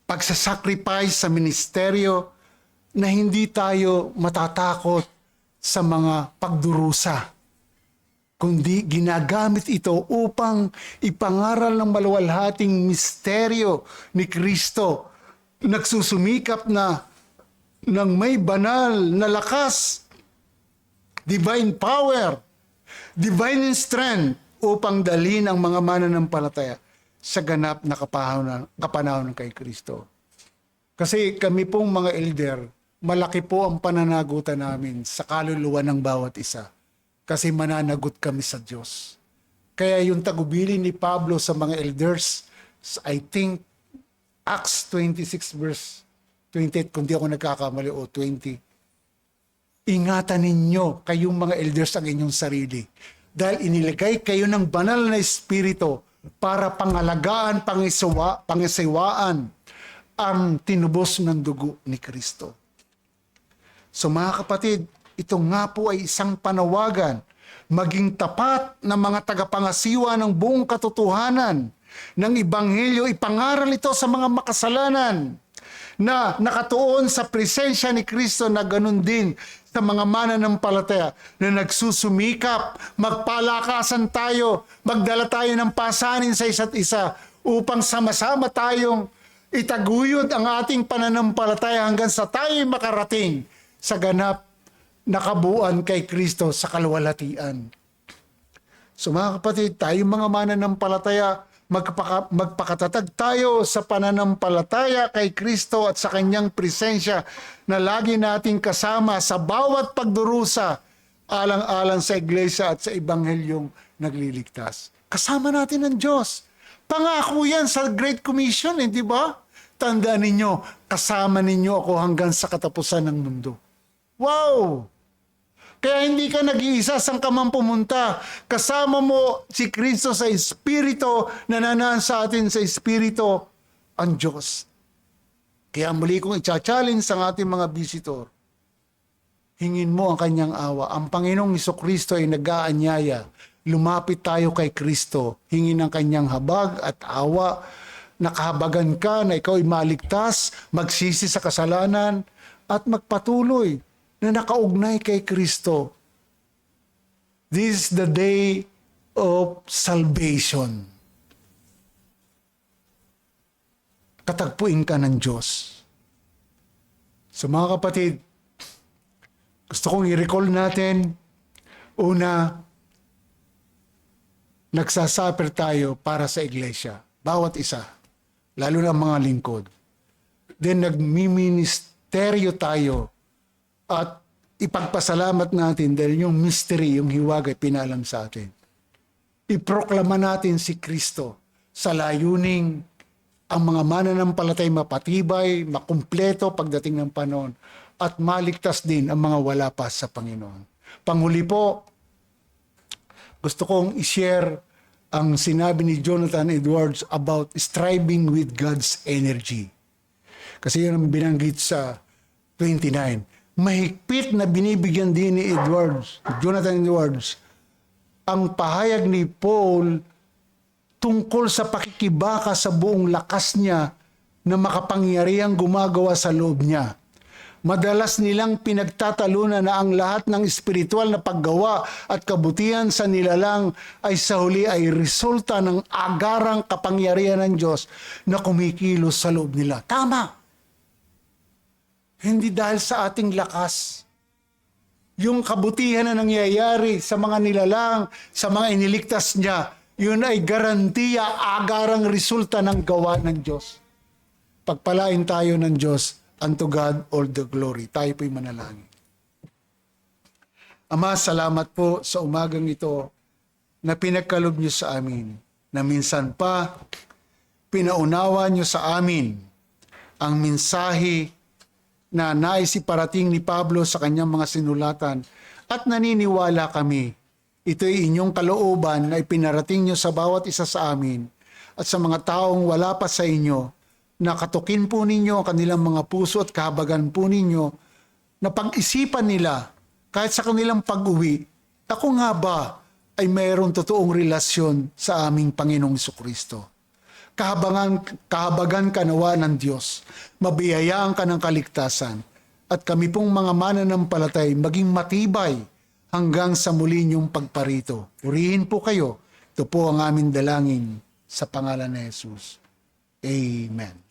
pagsasacrifice sa ministeryo na hindi tayo matatakot sa mga pagdurusa, kundi ginagamit ito upang ipangaral ng maluwalhating misteryo ni Kristo, nagsusumikap na ng may banal na lakas, divine power, divine strength upang dalhin ang mga mananampalataya sa ganap na kapanahonan kay Kristo. Kasi kami pong mga elder, malaki po ang pananagutan namin sa kaluluwa ng bawat isa. Kasi mananagot kami sa Diyos. Kaya yung tagubilin ni Pablo sa mga elders, I think Acts 26 verse 28, kung di ako nagkakamali, o 20. Ingatan ninyo kayong mga elders ang inyong sarili. Dahil inilagay kayo ng banal na espiritu para pangalagaan, pangisiwaan ang tinubos ng dugo ni Kristo. So mga kapatid, ito nga po ay isang panawagan, maging tapat na mga tagapangasiwa ng buong katotohanan ng Ebanghelyo, ipangaral ito sa mga makasalanan na nakatuon sa presensya ni Kristo na ganun din sa mga mananampalataya na nagsusumikap, magpalakasan tayo, magdala tayo ng pasanin sa isa't isa upang sama-sama tayong Itaguyod ang ating pananampalataya hanggang sa tayo makarating sa ganap na kabuuan kay Kristo sa kalwalhatian. So mga kapatid, tayong mga mananampalataya, magpakatatag tayo sa pananampalataya kay Kristo at sa kanyang presensya na lagi nating kasama sa bawat pagdurusa alang-alang sa iglesia at sa ebanghelyong nagliligtas. Kasama natin ang Diyos. Pangako yan sa Great Commission, di ba? Tandaan ninyo, kasama ninyo ako hanggang sa katapusan ng mundo. Wow! Kaya hindi ka nag-iisa, saan ka man pumunta. Kasama mo si Kristo sa Espiritu, nananaan sa atin sa Espiritu, ang Diyos. Kaya muli kong i-challenge sa ating mga visitor, hingin mo ang kanyang awa. Ang Panginoong Jesucristo ay nag-aanyaya. Lumapit tayo kay Kristo. Hingin ang kanyang habag at awa. Nakahabagan ka na ikaw ay maligtas, magsisi sa kasalanan, at magpatuloy na nakaugnay kay Kristo. This is the day of salvation. Katagpuin ka ng Diyos. So mga kapatid, gusto kong i-recall natin, una, nagsasuffer tayo para sa iglesia. Bawat isa, lalo na mga lingkod. Then nagmiministeryo tayo at ipagpasalamat natin dahil yung mystery, yung hiwag ay pinalam sa atin. Iproklama natin si Kristo sa layuning ang mga mananampalatay mapatibay, makumpleto pagdating ng panahon at maligtas din ang mga wala pa sa Panginoon. Panghuli po, gusto kong i-share ang sinabi ni Jonathan Edwards about striving with God's energy. Kasi yun ang binanggit sa 29. Mahigpit na binibigyan din ni Jonathan Edwards, ang pahayag ni Paul tungkol sa pakikibaka sa buong lakas niya na makapangyarihang gumagawa sa loob niya. Madalas nilang pinagtatalunan na ang lahat ng espiritual na paggawa at kabutihan sa nilalang ay sa huli ay resulta ng agarang kapangyarihan ng Diyos na kumikilos sa loob nila. Tama! Hindi dahil sa ating lakas. Yung kabutihan na nangyayari sa mga nilalang, sa mga iniligtas niya, yun ay garantiya, agarang resulta ng gawa ng Diyos. Pagpalain tayo ng Diyos, unto God all the glory. Tayo po'y manalangin. Ama, salamat po sa umagang ito na pinagkalob niyo sa amin, na minsan pa pinaunawa niyo sa amin ang mensahe na nais iparating ni Pablo sa kanyang mga sinulatan at naniniwala kami. Ito'y inyong kalooban na ipinarating niyo sa bawat isa sa amin at sa mga taong wala pa sa inyo, na katukin po ninyo ang kanilang mga puso at kahabagan po ninyo na pag-isipan nila kahit sa kanilang pag-uwi, ako nga ba ay mayroong totoong relasyon sa aming Panginoong Jesucristo. Kahabagan ka nawa ng Diyos, mabiyayaan ka ng kaligtasan, at kami pong mga mananampalatay maging matibay hanggang sa muli niyong pagparito. Purihin po kayo. Ito po ang aming dalangin sa pangalan ni Jesus. Amen.